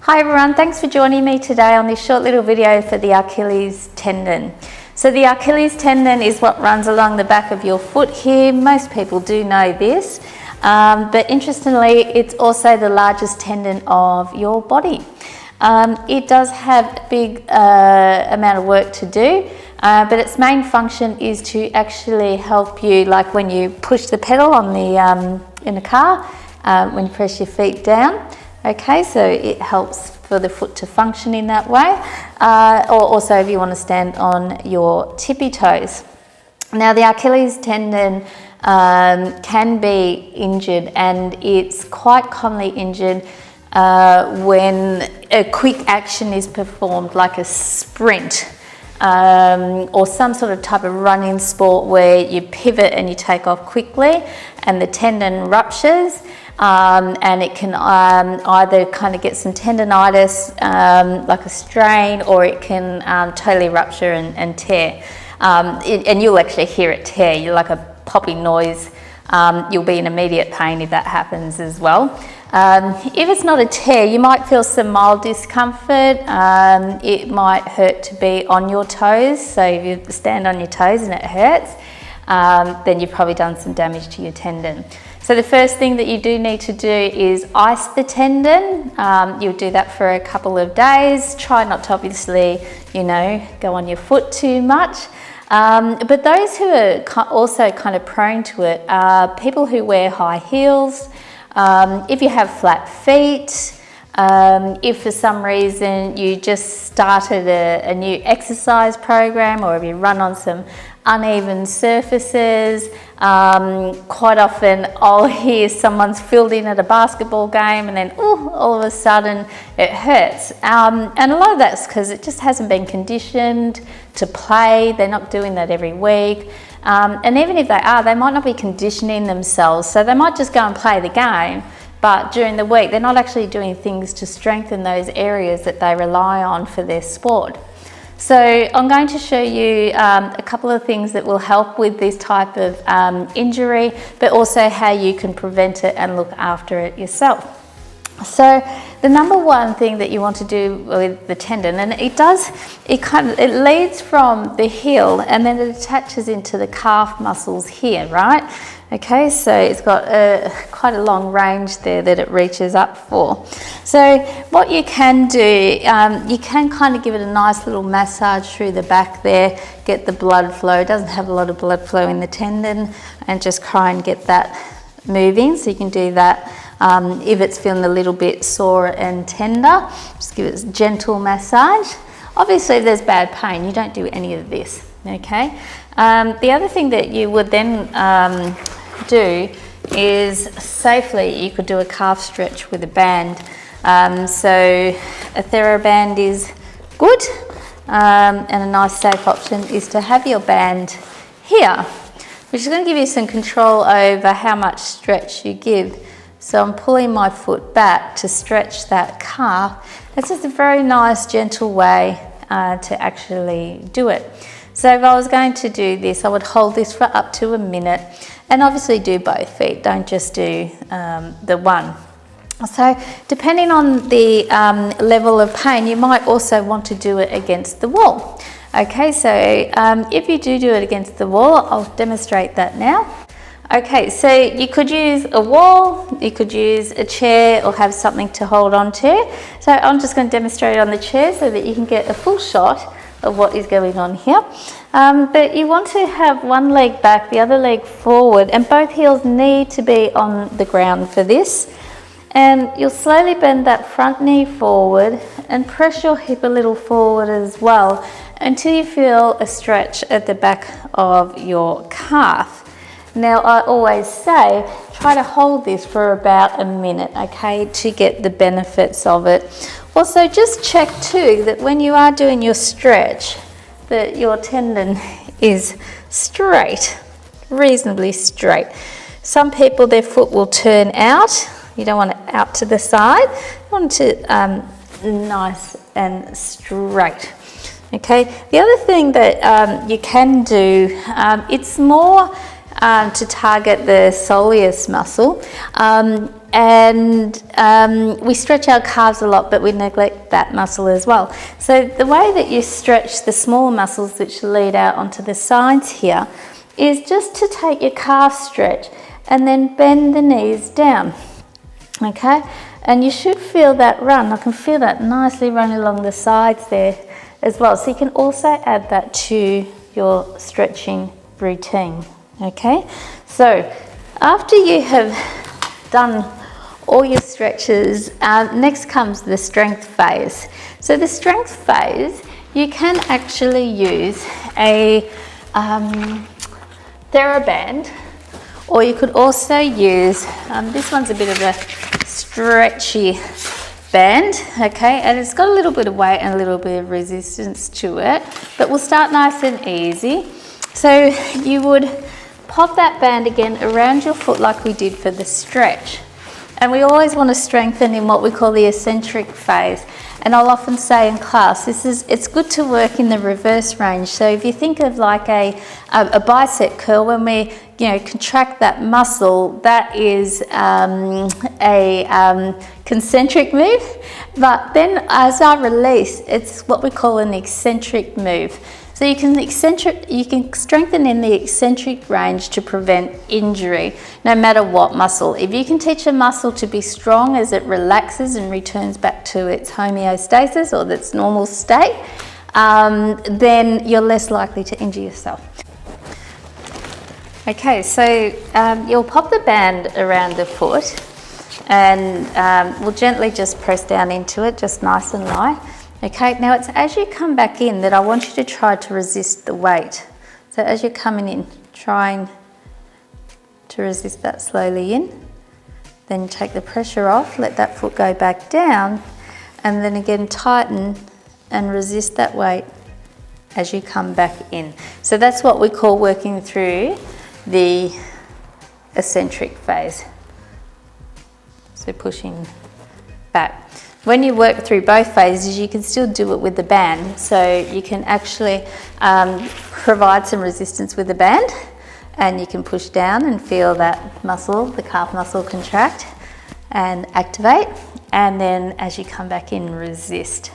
Hi everyone, thanks for joining me today on this short little video for the Achilles tendon. So the Achilles tendon is what runs along the back of your foot here. Most people do know this, but interestingly, it's also the largest tendon of your body. It does have a big amount of work to do, but its main function is to actually help you, like when you push the pedal on the in the car, when you press your feet down. Okay, so it helps for the foot to function in that way, or also if you want to stand on your tippy toes. Now the Achilles tendon can be injured, and it's quite commonly injured when a quick action is performed, like a sprint or some sort of type of running sport where you pivot and you take off quickly and the tendon ruptures. And it can either kind of get some tendonitis, like a strain, or it can totally rupture and tear. And you'll actually hear it tear. You're like a popping noise. You'll be in immediate pain if that happens as well. If it's not a tear, you might feel some mild discomfort. It might hurt to be on your toes. So if you stand on your toes and it hurts, then you've probably done some damage to your tendon. So the first thing that you do need to do is ice the tendon. You'll do that for a couple of days. Try not to obviously, go on your foot too much. But those who are also kind of prone to it are people who wear high heels, if you have flat feet, if for some reason you just started a new exercise program, or if you run on some uneven surfaces. Quite often I'll hear someone's filled in at a basketball game and then all of a sudden it hurts. And a lot of that's because it just hasn't been conditioned to play. They're not doing that every week. And even if they are, they might not be conditioning themselves. So they might just go and play the game, but during the week they're not actually doing things to strengthen those areas that they rely on for their sport. So I'm going to show you a couple of things that will help with this type of injury, but also how you can prevent it and look after it yourself. So the number one thing that you want to do with the tendon, and it leads from the heel and then it attaches into the calf muscles here, right? Okay, so it's got quite a long range there that it reaches up for. So what you can do, you can kind of give it a nice little massage through the back there, get the blood flow. It doesn't have a lot of blood flow in the tendon, and just try and get that moving. So you can do that. If it's feeling a little bit sore and tender, just give it a gentle massage. Obviously, if there's bad pain, you don't do any of this, okay? The other thing that you would then do is safely, you could do a calf stretch with a band. So a TheraBand is good, and a nice safe option is to have your band here, which is going to give you some control over how much stretch you give. So I'm pulling my foot back to stretch that calf. It's just a very nice, gentle way to actually do it. So if I was going to do this, I would hold this for up to a minute, and obviously do both feet, don't just do the one. So depending on the level of pain, you might also want to do it against the wall. Okay, so if you do it against the wall, I'll demonstrate that now. Okay, so you could use a wall, you could use a chair, or have something to hold on to. So I'm just going to demonstrate it on the chair so that you can get a full shot of what is going on here. But you want to have one leg back, the other leg forward, and both heels need to be on the ground for this. And you'll slowly bend that front knee forward and press your hip a little forward as well until you feel a stretch at the back of your calf. Now, I always say, try to hold this for about a minute, okay, to get the benefits of it. Also, just check too that when you are doing your stretch, that your tendon is straight, reasonably straight. Some people, their foot will turn out. You don't want it out to the side. You want it nice and straight. Okay, the other thing that you can do, it's more to target the soleus muscle. we stretch our calves a lot, but we neglect that muscle as well. So the way that you stretch the small muscles which lead out onto the sides here is just to take your calf stretch and then bend the knees down, okay? And you should feel that run. I can feel that nicely running along the sides there as well. So you can also add that to your stretching routine, okay? So after you have done all your stretches, next comes the strength phase. So the strength phase, you can actually use a TheraBand, or you could also use, this one's a bit of a stretchy band, okay, and it's got a little bit of weight and a little bit of resistance to it, but we'll start nice and easy. So you would pop that band again around your foot like we did for the stretch. And we always want to strengthen in what we call the eccentric phase. And I'll often say in class, it's good to work in the reverse range. So if you think of like a bicep curl, when we contract that muscle, that is a concentric move. But then as I release, it's what we call an eccentric move. So you can strengthen in the eccentric range to prevent injury, no matter what muscle. If you can teach a muscle to be strong as it relaxes and returns back to its homeostasis or its normal state, then you're less likely to injure yourself. Okay, so you'll pop the band around the foot and we'll gently just press down into it, just nice and light. Okay, now it's as you come back in that I want you to try to resist the weight. So as you're coming in, trying to resist that slowly in, then take the pressure off, let that foot go back down, and then again tighten and resist that weight as you come back in. So that's what we call working through the eccentric phase. So pushing back. When you work through both phases, you can still do it with the band. So you can actually provide some resistance with the band, and you can push down and feel that muscle, the calf muscle, contract and activate. And then as you come back in, resist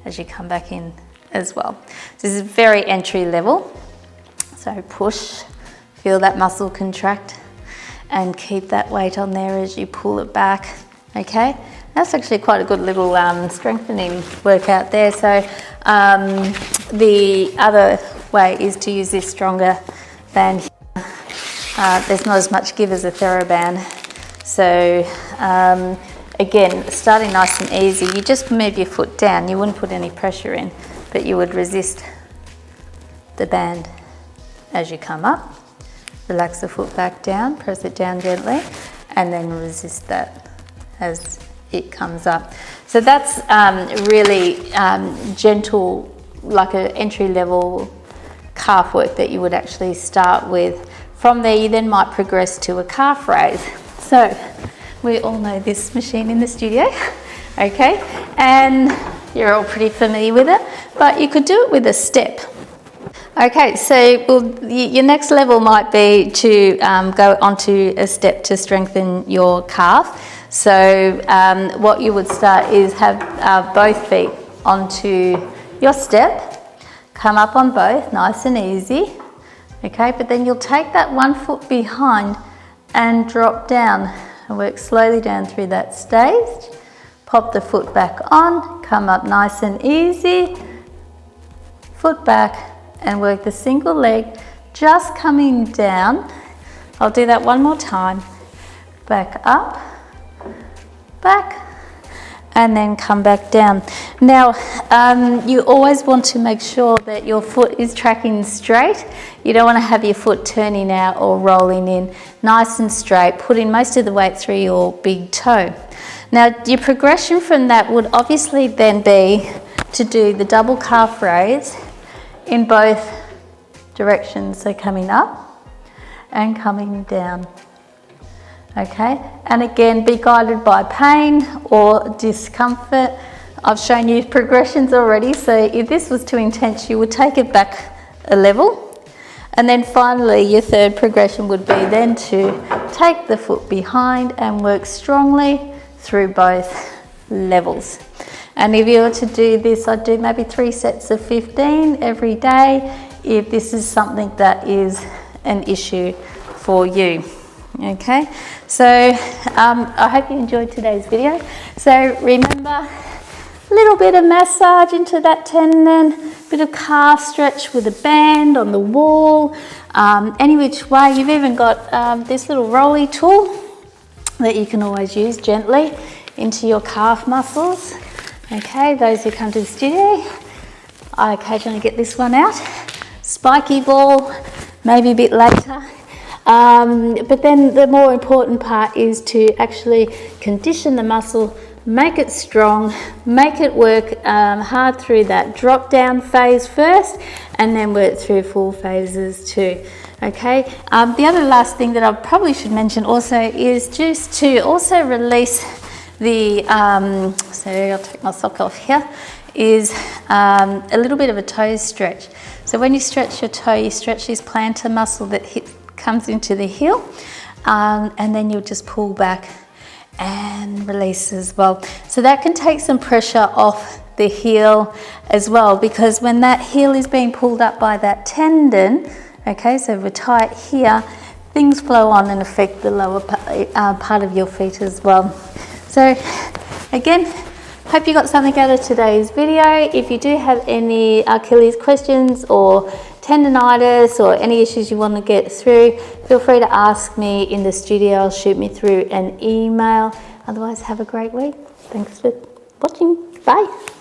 as you come back in as well. So this is very entry level. So push, feel that muscle contract, and keep that weight on there as you pull it back, okay? That's actually quite a good little strengthening workout there. So the other way is to use this stronger band here. There's not as much give as a TheraBand. So again, starting nice and easy, you just move your foot down. You wouldn't put any pressure in, but you would resist the band as you come up. Relax the foot back down, press it down gently, and then resist that as it comes up. So that's really gentle, like an entry-level calf work that you would actually start with. From there, you then might progress to a calf raise. So we all know this machine in the studio, okay? And you're all pretty familiar with it, but you could do it with a step. Okay, so your next level might be to go onto a step to strengthen your calf. So what you would start is have both feet onto your step, come up on both, nice and easy, okay? But then you'll take that one foot behind and drop down and work slowly down through that stage. Pop the foot back on, come up nice and easy, foot back, and work the single leg, just coming down. I'll do that one more time. Back up, back, and then come back down. Now, you always want to make sure that your foot is tracking straight. You don't want to have your foot turning out or rolling in. Nice and straight, putting most of the weight through your big toe. Now, your progression from that would obviously then be to do the double calf raise in both directions, so coming up and coming down, okay? And again, be guided by pain or discomfort. I've shown you progressions already, so if this was too intense, you would take it back a level, And then finally, your third progression would be then to take the foot behind and work strongly through both levels. And if you were to do this, I'd do maybe 3 sets of 15 every day if this is something that is an issue for you. Okay, so I hope you enjoyed today's video. So remember, a little bit of massage into that tendon, bit of calf stretch with a band on the wall, any which way. You've even got this little rolly tool that you can always use gently into your calf muscles. Okay, those who come to the studio, I occasionally get this one out. Spiky ball, maybe a bit later. But then the more important part is to actually condition the muscle, make it strong, make it work hard through that drop down phase first, and then work through full phases too. Okay, the other last thing that I probably should mention also is just to also release the, so I'll take my sock off here, is a little bit of a toe stretch. So when you stretch your toe, you stretch this plantar muscle that comes into the heel, and then you'll just pull back and release as well. So that can take some pressure off the heel as well, because when that heel is being pulled up by that tendon, okay, so we're tight here, things flow on and affect the lower part of your feet as well. So again, hope you got something out of today's video. If you do have any Archilles questions or tendonitis or any issues you want to get through, feel free to ask me in the studio. Shoot me through an email. Otherwise, have a great week. Thanks for watching. Bye.